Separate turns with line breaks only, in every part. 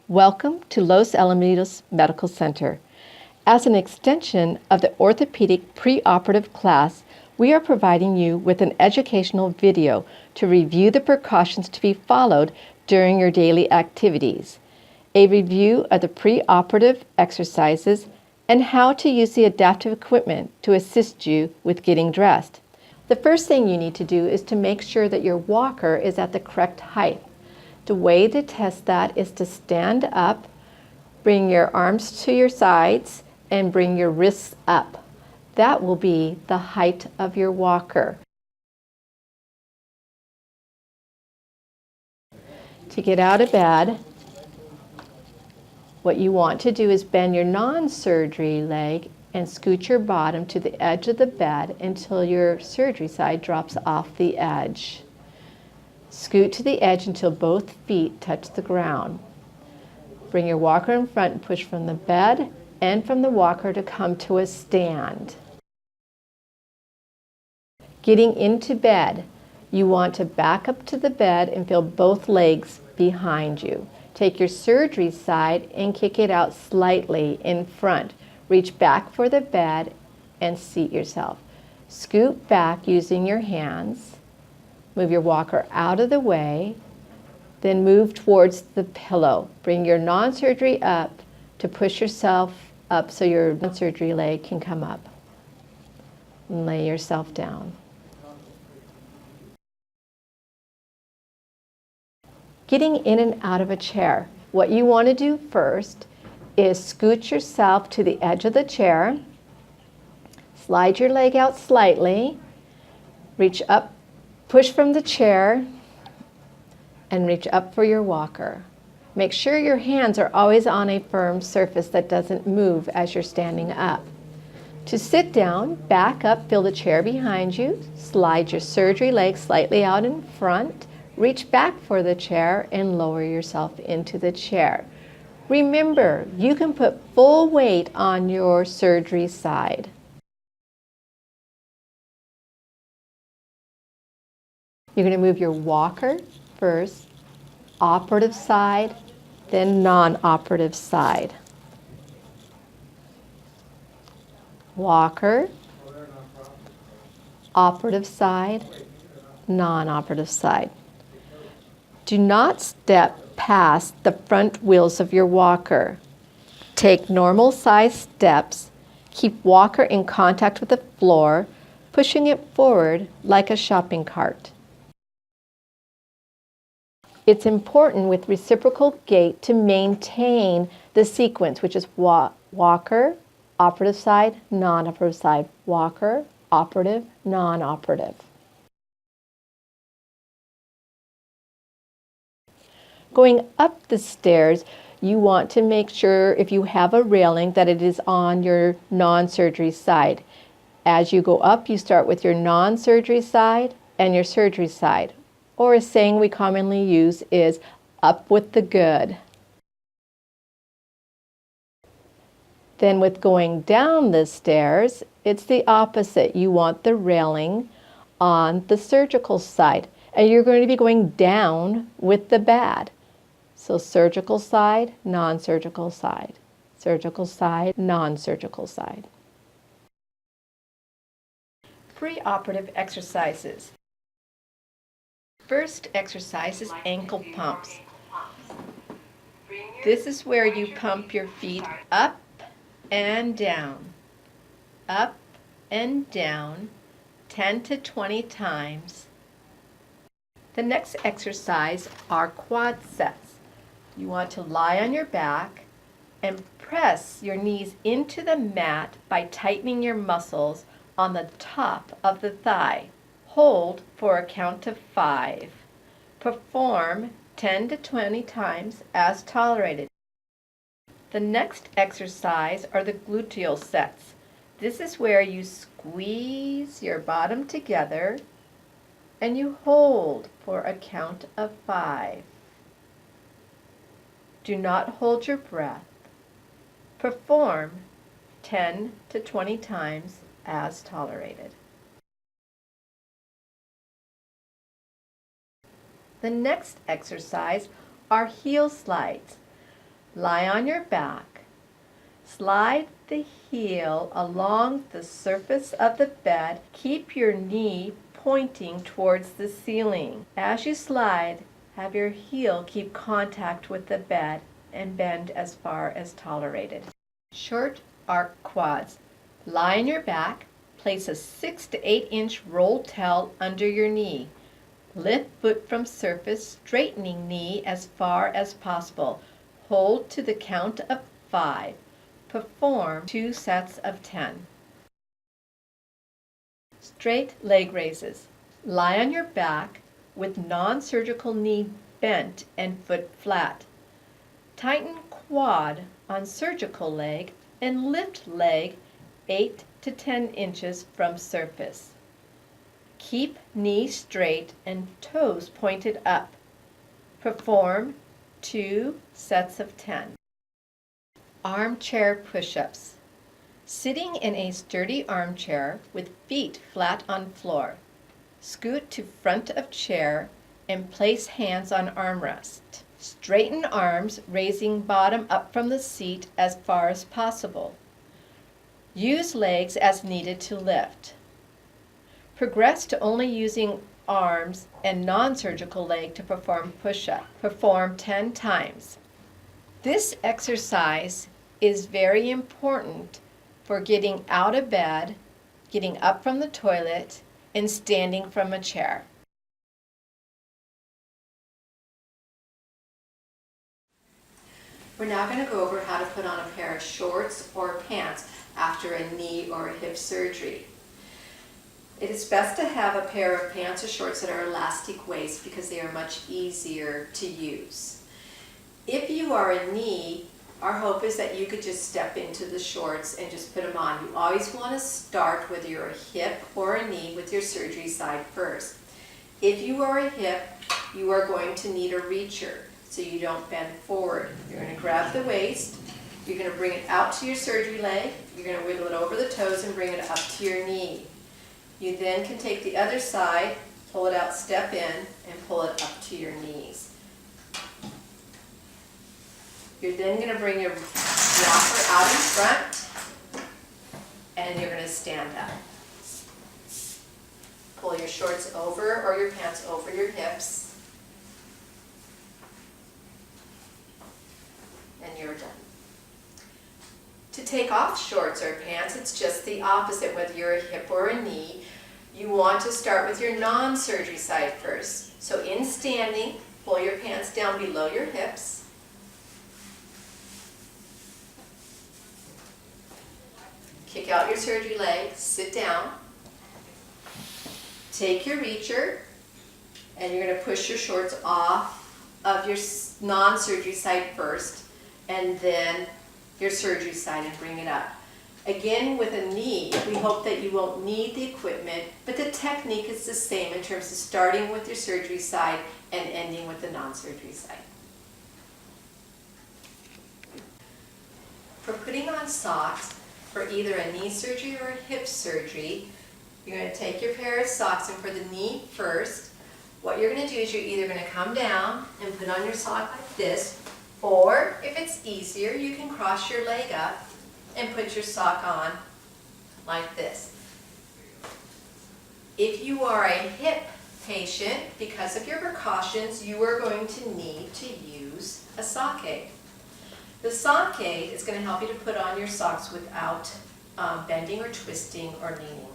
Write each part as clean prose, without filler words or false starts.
Welcome to Los Alamitos Medical Center. As an extension of the orthopedic preoperative class, we are providing you with an educational video to review the precautions to be followed during your daily activities, a review of the preoperative exercises, and how to use the adaptive equipment to assist you with getting dressed. The first thing you need to do is to make sure that your walker is at the correct height. The way to test that is to stand up, bring your arms to your sides, and bring your wrists up. That will be the height of your walker. To get out of bed, what you want to do is bend your non-surgery leg and scoot your bottom to the edge of the bed until your surgery side drops off the edge. Scoot to the edge until both feet touch the ground. Bring your walker in front and push from the bed and from the walker to come to a stand. Getting into bed, you want to back up to the bed and feel both legs behind you. Take your surgery side and kick it out slightly in front. Reach back for the bed and seat yourself. Scoot back using your hands. Move your walker out of the way, then move towards the pillow. Bring your non-surgery up to push yourself up so your non-surgery leg can come up. And lay yourself down. Getting in and out of a chair. What you want to do first is scoot yourself to the edge of the chair, slide your leg out slightly, reach up, push from the chair, and reach up for your walker. Make sure your hands are always on a firm surface that doesn't move as you're standing up. To sit down, back up, feel the chair behind you, slide your surgery leg slightly out in front, reach back for the chair, and lower yourself into the chair. Remember, you can put full weight on your surgery side. You're going to move your walker first, operative side, then non-operative side. Walker, operative side, non-operative side. Do not step past the front wheels of your walker. Take normal size steps. Keep walker in contact with the floor, pushing it forward like a shopping cart. It's important with reciprocal gait to maintain the sequence, which is walker, operative side, non-operative side, walker, operative, non-operative. Going up the stairs, you want to make sure if you have a railing that it is on your non-surgery side. As you go up, you start with your non-surgery side and your surgery side. Or a saying we commonly use is, up with the good. Then with going down the stairs, it's the opposite. You want the railing on the surgical side. And you're going to be going down with the bad. So surgical side, non-surgical side. Surgical side, non-surgical side. Pre-operative exercises. First exercise is ankle pumps. This is where you pump your feet up and down, 10 to 20 times. The next exercise are quad sets. You want to lie on your back and press your knees into the mat by tightening your muscles on the top of the thigh. Hold for a count of 5. Perform 10 to 20 times as tolerated. The next exercise are the gluteal sets. This is where you squeeze your bottom together and you hold for a count of 5. Do not hold your breath. Perform 10 to 20 times as tolerated. The next exercise are heel slides. Lie on your back. Slide the heel along the surface of the bed. Keep your knee pointing towards the ceiling. As you slide, have your heel keep contact with the bed and bend as far as tolerated. Short arc quads. Lie on your back. Place a 6 to 8 inch rolled towel under your knee. Lift foot from surface, straightening knee as far as possible. Hold to the count of 5. Perform 2 sets of 10. Straight leg raises. Lie on your back with non-surgical knee bent and foot flat. Tighten quad on surgical leg and lift leg 8 to 10 inches from surface. Keep knee straight and toes pointed up. Perform 2 sets of 10. Armchair push-ups. Sitting in a sturdy armchair with feet flat on floor. Scoot to front of chair and place hands on armrest. Straighten arms, raising bottom up from the seat as far as possible. Use legs as needed to lift. Progress to only using arms and non-surgical leg to perform push-up. Perform 10 times. This exercise is very important for getting out of bed, getting up from the toilet, and standing from a chair. We're now going to go over how to put on a pair of shorts or pants after a knee or a hip surgery. It is best to have a pair of pants or shorts that are elastic waist because they are much easier to use. If you are a knee, our hope is that you could just step into the shorts and just put them on. You always want to start whether you're a hip or a knee with your surgery side first. If you are a hip, you are going to need a reacher so you don't bend forward. You're going to grab the waist, you're going to bring it out to your surgery leg, you're going to wiggle it over the toes and bring it up to your knee. You then can take the other side, pull it out, step in, and pull it up to your knees. You're then going to bring your rocker out in front, and you're going to stand up. Pull your shorts over or your pants over your hips, and you're done. To take off shorts or pants, it's just the opposite, whether you're a hip or a knee. You want to start with your non-surgery side first. So in standing, pull your pants down below your hips. Kick out your surgery leg, sit down. Take your reacher, and you're going to push your shorts off of your non-surgery side first, and then your surgery side and bring it up. Again, with a knee, we hope that you won't need the equipment, but the technique is the same in terms of starting with your surgery side and ending with the non-surgery side. For putting on socks for either a knee surgery or a hip surgery, you're going to take your pair of socks, and for the knee first, what you're going to do is you're either going to come down and put on your sock like this, or if it's easier, you can cross your leg up and put your sock on like this. If you are a hip patient, because of your precautions, you are going to need to use a sock aid. The sock aid is going to help you to put on your socks without bending or twisting or leaning.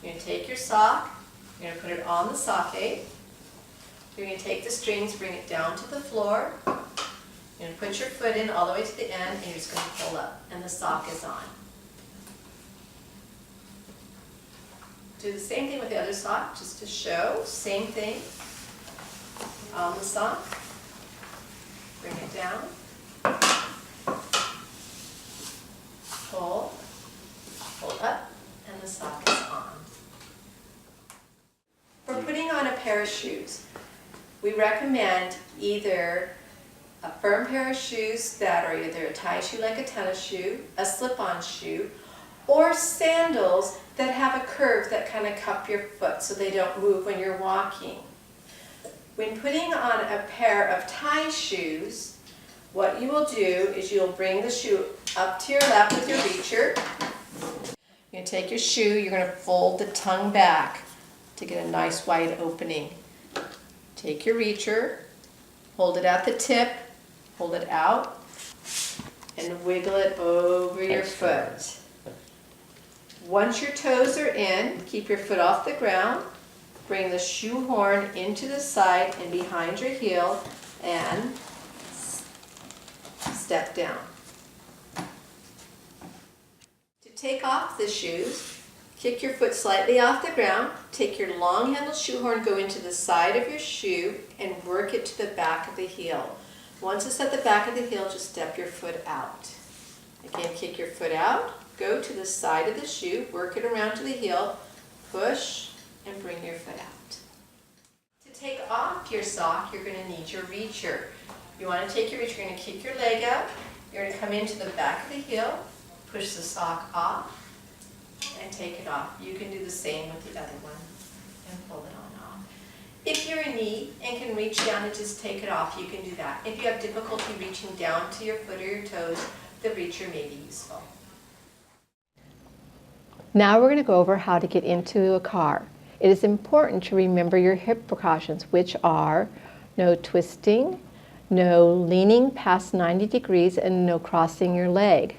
You're going to take your sock, you're going to put it on the sock aid. You're going to take the strings, bring it down to the floor. You're going to put your foot in all the way to the end, and you're just going to pull up, and the sock is on. Do the same thing with the other sock, just to show. Same thing on the sock. Bring it down. Pull up, and the sock is on. For putting on a pair of shoes, we recommend either a firm pair of shoes that are either a tie shoe like a tennis shoe, a slip-on shoe, or sandals that have a curve that kind of cup your foot so they don't move when you're walking. When putting on a pair of tie shoes, What you will do is you'll bring the shoe up to your lap with your reacher. You're going to take your shoe, you're going to fold the tongue back to get a nice wide opening. Take your reacher, hold it at the tip, hold it out, and wiggle it over your foot. Once your toes are in, keep your foot off the ground, bring the shoe horn into the side and behind your heel, and step down. To take off the shoes, kick your foot slightly off the ground, take your long handled shoe horn, go into the side of your shoe and work it to the back of the heel. Once it's at the back of the heel, just step your foot out. Again, kick your foot out, go to the side of the shoe, work it around to the heel, push and bring your foot out. To take off your sock, you're going to need your reacher. You want to take your reacher, you're going to kick your leg out, you're going to come into the back of the heel, push the sock off, and take it off. You can do the same with the other one and pull it on off. If you're in need and can reach down and just take it off, you can do that. If you have difficulty reaching down to your foot or your toes, the reacher may be useful. Now we're going to go over how to get into a car. It is important to remember your hip precautions, which are no twisting, no leaning past 90 degrees, and no crossing your leg.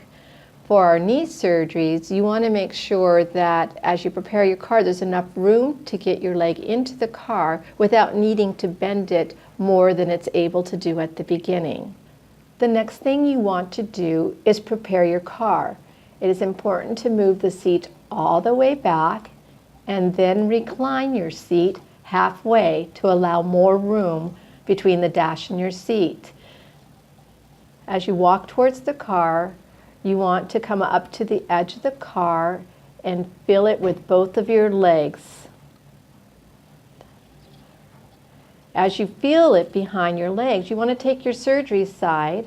For our knee surgeries, you want to make sure that as you prepare your car, there's enough room to get your leg into the car without needing to bend it more than it's able to do at the beginning. The next thing you want to do is prepare your car. It is important to move the seat all the way back and then recline your seat halfway to allow more room between the dash and your seat. As you walk towards the car, you want to come up to the edge of the car and fill it with both of your legs. As you feel it behind your legs, you want to take your surgery side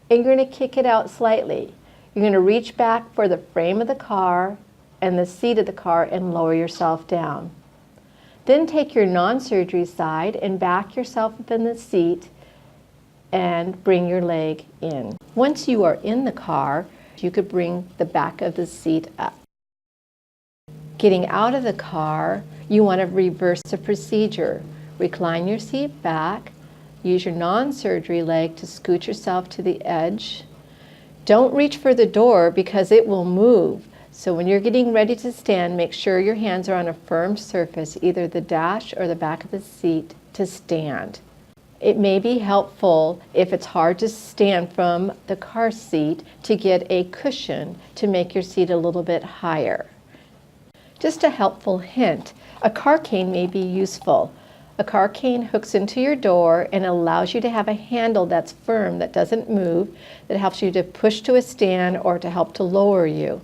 and you're going to kick it out slightly. You're going to reach back for the frame of the car and the seat of the car and lower yourself down. Then take your non-surgery side and back yourself up in the seat and bring your leg in. Once you are in the car, you could bring the back of the seat up. Getting out of the car, you want to reverse the procedure. Recline your seat back, use your non-surgery leg to scoot yourself to the edge. Don't reach for the door because it will move. So when you're getting ready to stand, make sure your hands are on a firm surface, either the dash or the back of the seat, to stand. It may be helpful if it's hard to stand from the car seat to get a cushion to make your seat a little bit higher. Just a helpful hint, a car cane may be useful. A car cane hooks into your door and allows you to have a handle that's firm, that doesn't move, that helps you to push to a stand or to help to lower you.